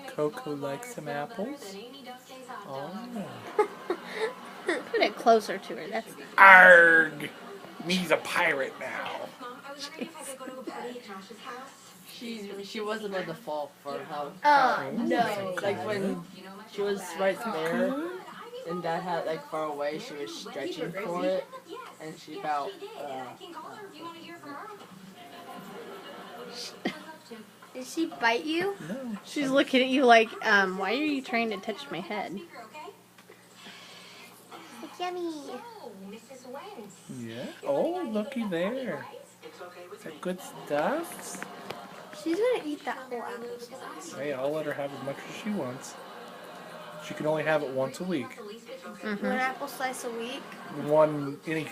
Coco likes some apples. Oh. Put it closer to her. That's Arg! Me's a pirate now. She wasn't by default for how. no. Like when she was right there, and Dad had like far away, she was stretching for it, and she about. Did she bite you? No. She's looking at you like, why are you trying to touch my head? It's yummy. Yeah. Oh, looky there. Is that good stuff? She's gonna eat that whole apple slice. Hey, I'll let her have as much as she wants. She can only have it once a week. One apple slice a week. One any kind.